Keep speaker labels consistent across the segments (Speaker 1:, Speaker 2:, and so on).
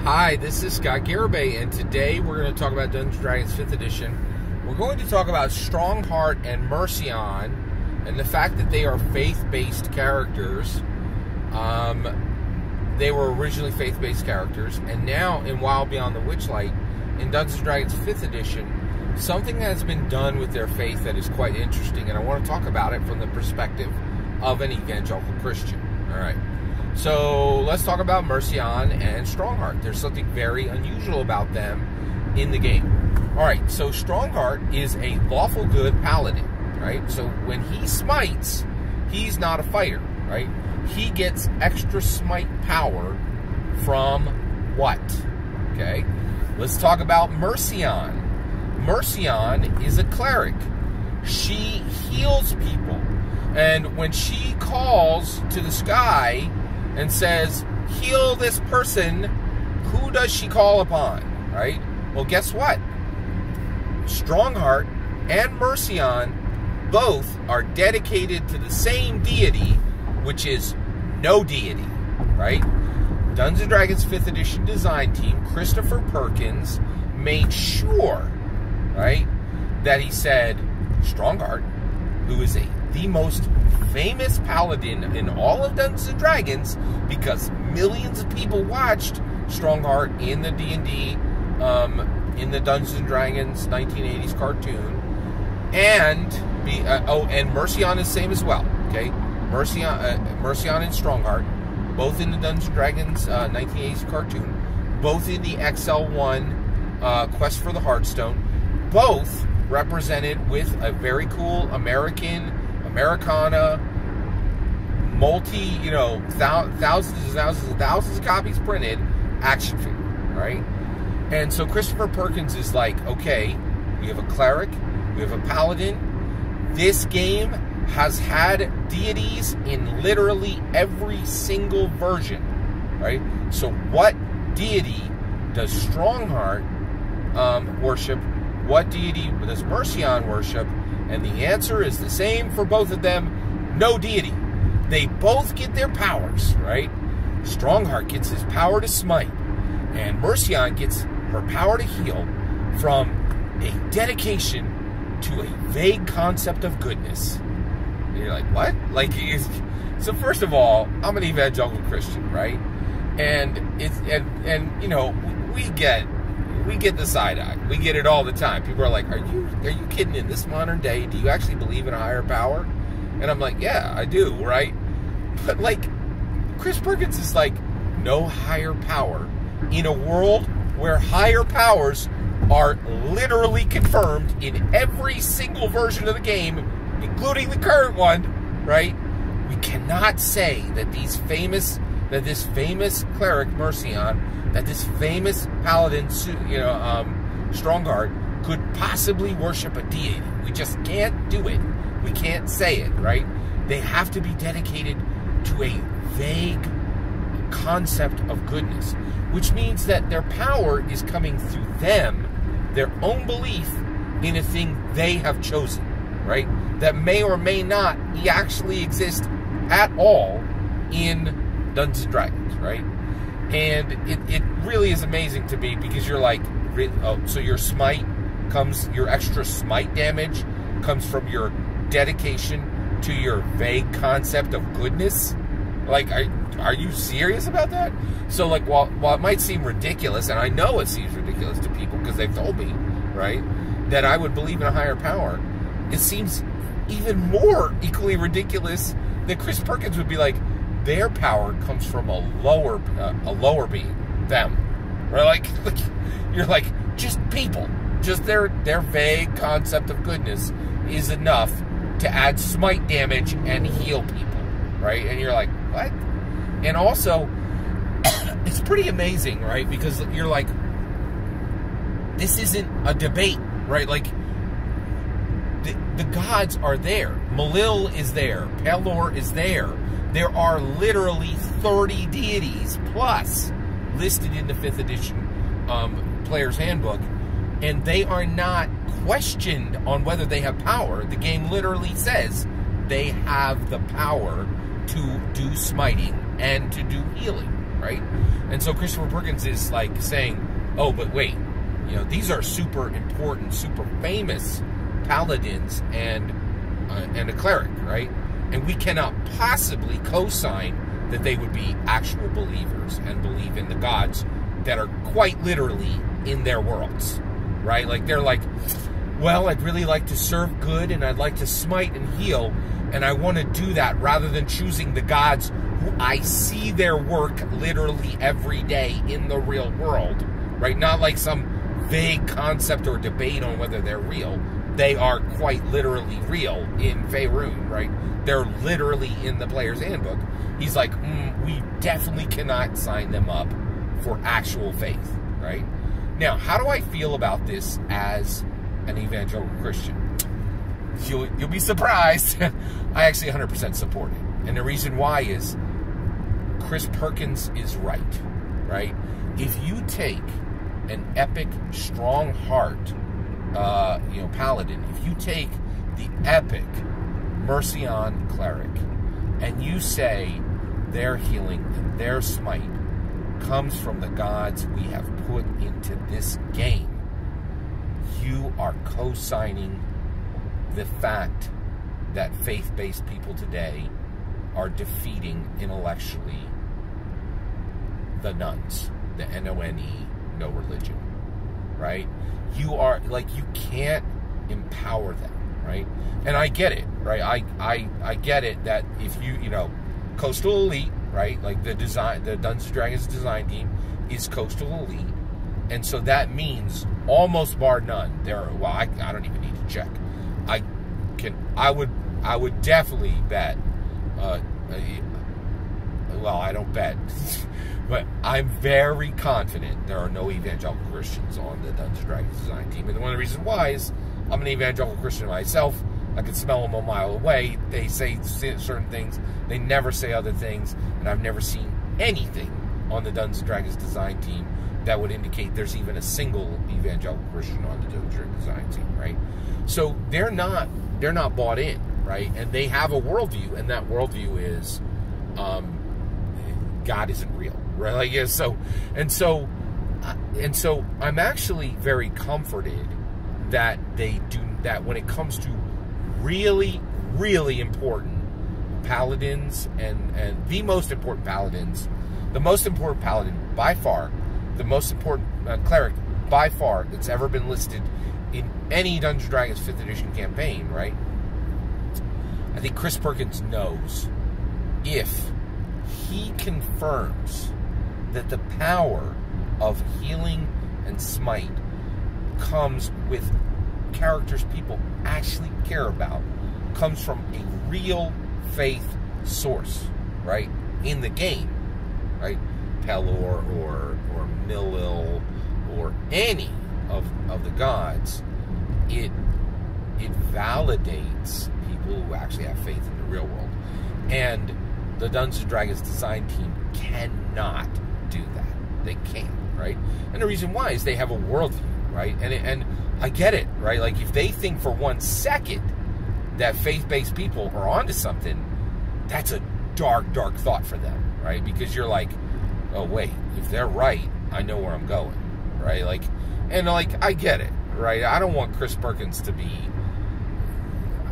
Speaker 1: Hi, this is Scott Garibay, and today we're going to talk about Dungeons & Dragons 5th Edition. We're going to talk about Strongheart and Mercion, and the fact that they are faith-based characters. They were originally faith-based characters, and now in Wild Beyond the Witchlight, in Dungeons & Dragons 5th Edition, something has been done with their faith that is quite interesting, and I want to talk about it from the perspective of an evangelical Christian. All right. So let's talk about Mercion and Strongheart. There's something very unusual about them in the game. All right, so Strongheart is a lawful good paladin, right? So when he smites, he's not a fighter, right? He gets extra smite power from what? Okay, let's talk about Mercion. Mercion is a cleric. She heals people. And when she calls to the sky and says, heal this person, who does she call upon, right? Well, guess what? Strongheart and Mercion both are dedicated to the same deity, which is no deity, right? Dungeons & Dragons 5th Edition design team, Christopher Perkins, made sure, right, that he said, Strongheart, who is the most famous paladin in all of Dungeons & Dragons, because millions of people watched Strongheart in the D&D, in the Dungeons & Dragons 1980s cartoon, and and Mercion is the same as well, okay? Mercion and Strongheart, both in the Dungeons & Dragons 1980s cartoon, both in the XL1 Quest for the Heartstone, both represented with a very cool Americana, multi, thousands and thousands of copies printed action figure, right? And so Christopher Perkins is like, okay, we have a cleric, we have a paladin. This game has had deities in literally every single version, right? So what deity does Strongheart worship? What deity does Mercion worship? And the answer is the same for both of them. No deity. They both get their powers, right? Strongheart gets his power to smite, and Mercion gets her power to heal from a dedication to a vague concept of goodness. And you're like, what? So first of all, I'm an evangelical Christian, right? And we get the side eye. We get it all the time. People are like, are you kidding? In this modern day, do you actually believe in a higher power? And I'm like, yeah, I do, right? But Chris Perkins is like, no higher power in a world where higher powers are literally confirmed in every single version of the game, including the current one, right? We cannot say that this famous cleric Mercion, that this famous paladin, Strongheart, could possibly worship a deity. We just can't do it. We can't say it, right? They have to be dedicated to a vague concept of goodness, which means that their power is coming through them, their own belief in a thing they have chosen, right? That may or may not actually exist at all in Dungeons & Dragons, right? And it really is amazing to me, because you're like, oh, so your extra smite damage comes from your dedication to your vague concept of goodness? Are you serious about that? So while it might seem ridiculous, and I know it seems ridiculous to people because they've told me, right, that I would believe in a higher power, it seems even more equally ridiculous that Chris Perkins would be like, their power comes from a lower being, them, right? You're like, just people, just their vague concept of goodness is enough to add smite damage and heal people, right? And you're like, what? And also, it's pretty amazing, right? Because you're like, this isn't a debate, right? The gods are there. Malil is there. Pelor is there. There are literally 30 deities plus listed in the 5th edition Player's Handbook, and they are not questioned on whether they have power. The game literally says they have the power to do smiting and to do healing. right? And so Christopher Perkins is like saying, oh, but wait, you know, these are super important, super famous paladins and a cleric, right? And we cannot possibly co-sign that they would be actual believers and believe in the gods that are quite literally in their worlds, right? Like, they're like, well, I'd really like to serve good, and I'd like to smite and heal, and I want to do that rather than choosing the gods who I see their work literally every day in the real world, right? Not like some vague concept or debate on whether they're real. They are quite literally real in Faerun, right? They're literally in the player's handbook. He's like, we definitely cannot sign them up for actual faith, right? Now, how do I feel about this as an evangelical Christian? You'll be surprised. I actually 100% support it. And the reason why is Chris Perkins is right, right? If you take an epic Strongheart, paladin, if you take the epic Mercion cleric and you say their healing and their smite comes from the gods we have put into this game, you are co-signing the fact that faith-based people today are defeating intellectually the nuns, the N-O-N-E, no religion, right? You are, like, you can't empower them, right? And I get it, right? I get it that if you know, Coastal Elite, right? Like the Dungeons & Dragons design team is Coastal Elite. And so that means almost bar none. Well, I don't even need to check. I would definitely bet, well, I don't bet, but I'm very confident there are no evangelical Christians on the Dungeons & Dragons design team. And one of the reasons why is I'm an evangelical Christian myself. I can smell them a mile away. They say certain things. They never say other things. And I've never seen anything on the Dungeons & Dragons design team that would indicate there's even a single evangelical Christian on the Dungeons & Dragons design team, right? So they're not bought in, right? And they have a worldview, and that worldview is God isn't real, right? Like, yeah, so I'm actually very comforted that they do that when it comes to really, really important paladins and the most important paladins, the most important paladin by far, the most important cleric by far that's ever been listed in any Dungeons & Dragons 5th edition campaign, right? I think Chris Perkins knows if he confirms that the power of healing and smite comes with characters people actually care about, comes from a real faith source, right? In the game, right? Pelor or Millil or any of the gods, it validates people who actually have faith in the real world. And the Dungeons & Dragons design team cannot do that. They can't, right? And the reason why is they have a worldview, right? And I get it, right? Like, if they think for 1 second that faith-based people are onto something, that's a dark, dark thought for them, right? Because you're like, oh, wait, if they're right, I know where I'm going, right? Like, and like, I get it, right? I don't want Chris Perkins to be,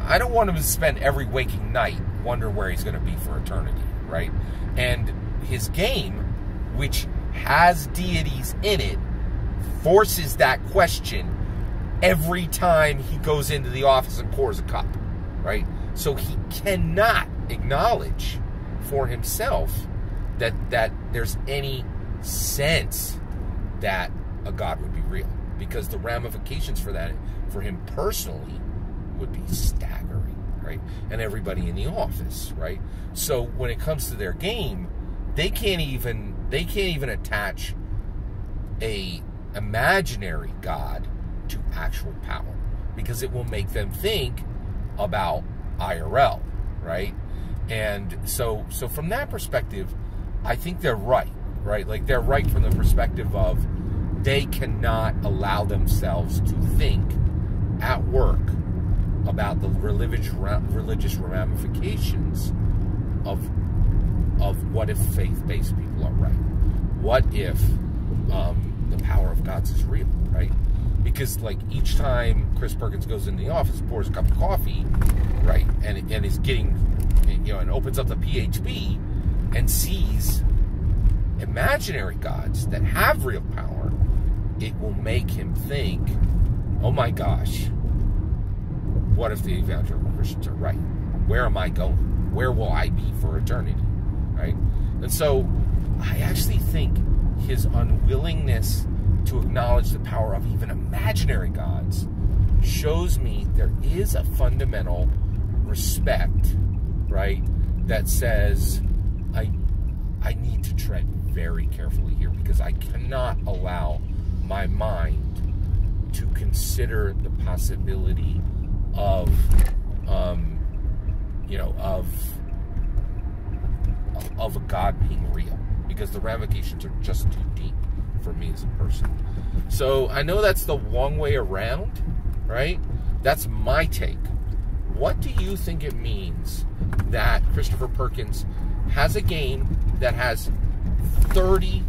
Speaker 1: I don't want him to spend every waking night wondering where he's going to be for eternity, right? And his game, which has deities in it, forces that question every time he goes into the office and pours a cup, right? So he cannot acknowledge for himself that there's any sense that a god would be real, because the ramifications for that, for him personally, would be staggering, right? And everybody in the office, right? So when it comes to their game, they can't even attach a imaginary god to actual power, because it will make them think about IRL, right? And so from that perspective, I think they're right? Like, they're right from the perspective of they cannot allow themselves to think at work about the religious ramifications of what if faith-based people are right. what if the power of gods is real, right? Because like each time Chris Perkins goes into the office, pours a cup of coffee, right, and is getting, you know, and opens up the PHP and sees imaginary gods that have real power, it will make him think, oh my gosh, what if the evangelical Christians are right? Where am I going? Where will I be for eternity, right? And so I actually think his unwillingness to acknowledge the power of even imaginary gods shows me there is a fundamental respect, right, that says I need to tread very carefully here, because I cannot allow my mind to consider the possibility of you know, of a God being real, because the ramifications are just too deep for me as a person. So I know that's the long way around, right? That's my take. What do you think it means that Christopher Perkins has a game that has 30,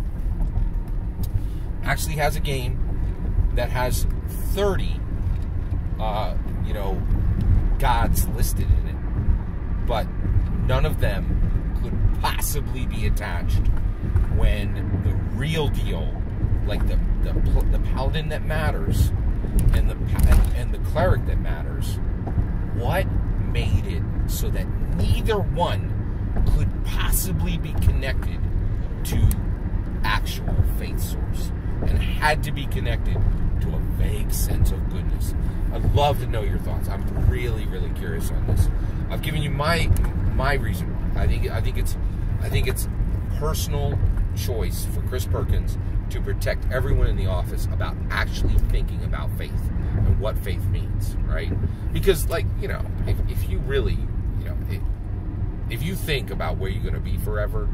Speaker 1: actually has a game that has 30, you know, gods listed in it, but none of them could possibly be attached when the real deal, like the paladin that matters and the cleric that matters, what made it so that neither one could possibly be connected to actual faith source and had to be connected to a vague sense of goodness? I'd love to know your thoughts. I'm really, really curious on this. I've given you my reason why. I think it's personal choice for Chris Perkins to protect everyone in the office about actually thinking about faith and what faith means, right? Because, like, you know, if you really, you know, if you think about where you're going to be forever,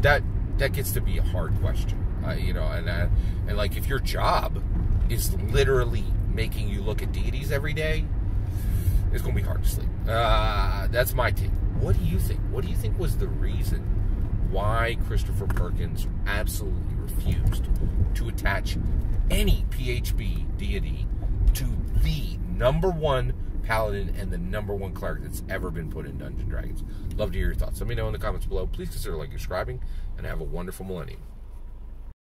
Speaker 1: that gets to be a hard question, you know, and like if your job is literally making you look at deities every day, it's going to be hard to sleep. That's my take. What do you think? What do you think was the reason why Christopher Perkins absolutely refused to attach any PHB deity to the #1 paladin and the #1 cleric that's ever been put in Dungeons & Dragons? Love to hear your thoughts. Let me know in the comments below. Please consider liking, subscribing, and have a wonderful millennium.